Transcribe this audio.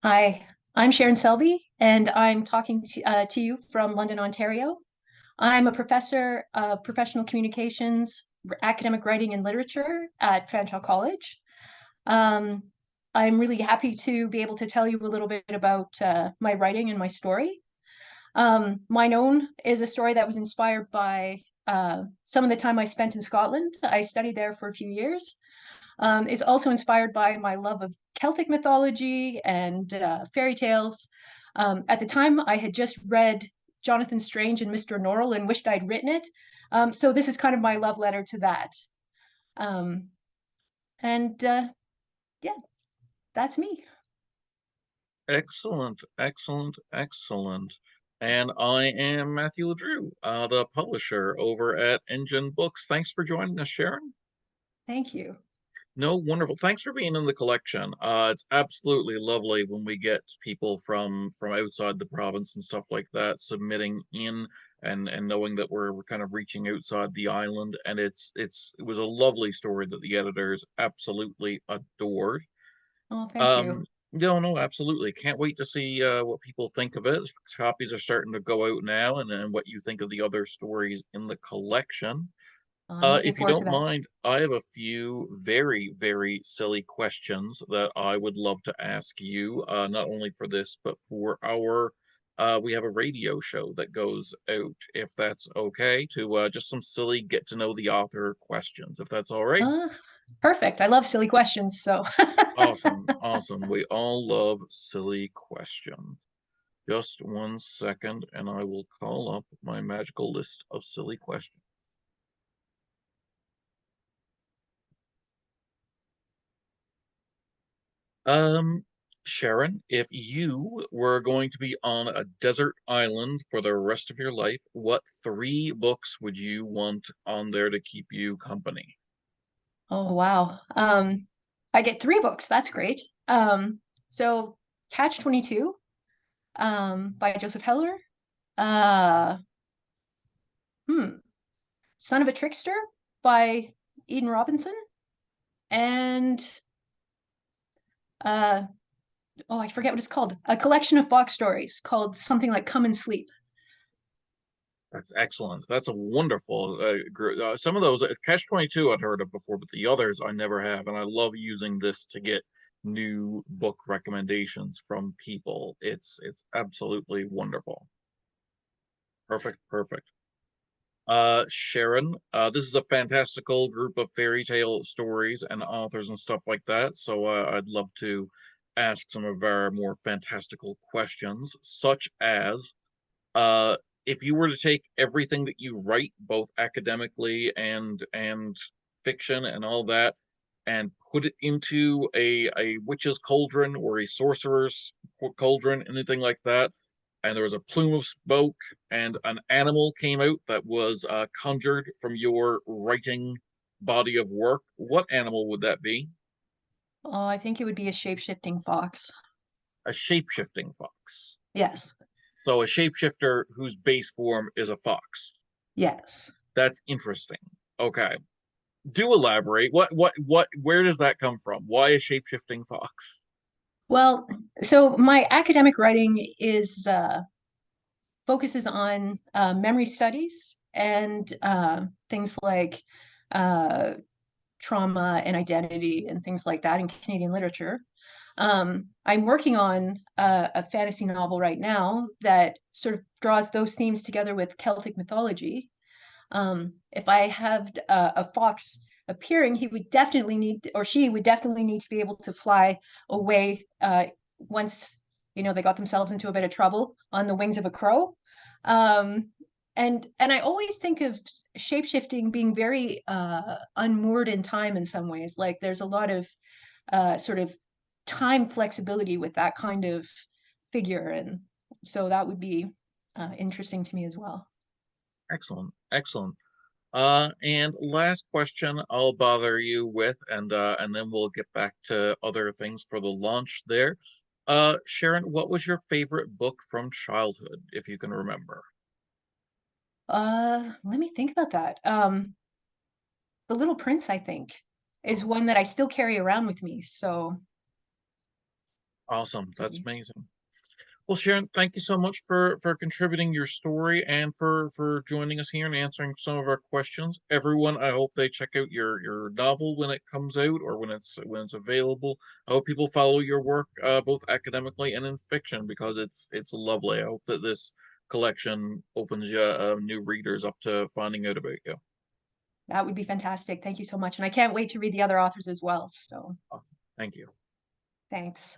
Hi, I'm Sharon Selby, and I'm talking to you from London, Ontario. I'm a professor of professional communications, academic writing, and literature at Fanshawe College. Um, I'm really happy to be able to tell you a little bit about my writing and my story. Mine own is a story that was inspired by some of the time I spent in Scotland. I studied there for a few years. It's also inspired by my love of Celtic mythology and fairy tales. At the time, I had just read Jonathan Strange and Mr. Norrell and wished I'd written it. So this is kind of my love letter to that. Um, and yeah, that's me. Excellent, excellent, excellent. And I am Matthew LeDrew, the publisher over at Engine Books. Thanks for joining us, Sharon. Thank you. No, wonderful. Thanks for being in the collection. It's absolutely lovely when we get people from outside the province and stuff like that submitting in and knowing that we're kind of reaching outside the island. And it was a lovely story that the editors absolutely adored. Oh, thank you. Um, no, no, absolutely. Can't wait to see what people think of it. Copies are starting to go out now, and then what you think of the other stories in the collection. I'm looking If you forward to don't that. mind, I have a few very, very silly questions that I would love to ask you, not only for this, but for we have a radio show that goes out, if that's okay, to just some silly get to know the author questions, if that's all right. Uh, Perfect. I love silly questions. So, Awesome, awesome. We all love silly questions. Just one second, and I will call up my magical list of silly questions. Um, Sharon, if you were going to be on a desert island for the rest of your life, what three books would you want on there to keep you company? oh wow. I get three books. That's great. So Catch 22 by Joseph Heller. Uh, hmm, Son of a Trickster by Eden Robinson, and uh, oh, I forget what it's called. A collection of Fox stories called something like Come and Sleep. That's excellent. That's a wonderful group. Some of those, Catch 22, I'd heard of before, but the others I never have. And I love using this to get new book recommendations from people. It's absolutely wonderful. Perfect, perfect. Sharon, this is a fantastical group of fairy tale stories and authors and stuff like that. So I'd love to ask some of our more fantastical questions, such as uh, if you were to take everything that you write, both academically and fiction and all that, and put it into a witch's cauldron or a sorcerer's cauldron, anything like that, and there was a plume of smoke, and an animal came out that was conjured from your writing body of work, what animal would that be? Oh, I think it would be a shape-shifting fox. A shape-shifting fox. Yes, So a shapeshifter whose base form is a fox. yes. That's interesting. Okay. Do elaborate. Where does that come from? Why a shape-shifting fox? Well, so my academic writing is focuses on memory studies and things like uh, trauma and identity and things like that in Canadian literature. I'm working on a fantasy novel right now that sort of draws those themes together with Celtic mythology. If I have a fox appearing, he would definitely need, or she would definitely need to be able to fly away once they got themselves into a bit of trouble on the wings of a crow. Um, and I always think of shapeshifting being very unmoored in time in some ways. Like there's a lot of sort of time flexibility with that kind of figure, and so that would be interesting to me as well. Excellent, excellent. And last question I'll bother you with, and then we'll get back to other things for the launch there. Sharon, what was your favorite book from childhood, if you can remember? Let me think about that. The Little Prince, I think, is one that I still carry around with me. So Awesome. That's Mhm. amazing. Well, Sharon, thank you so much for contributing your story and for joining us here and answering some of our questions. Everyone, I hope they check out your novel when it comes out or when it's available. I hope people follow your work both academically and in fiction because it's lovely. I hope that this collection opens you new readers up to finding out about you. That would be fantastic. Thank you so much. And I can't wait to read the other authors as well. So Awesome. Thank you. thanks.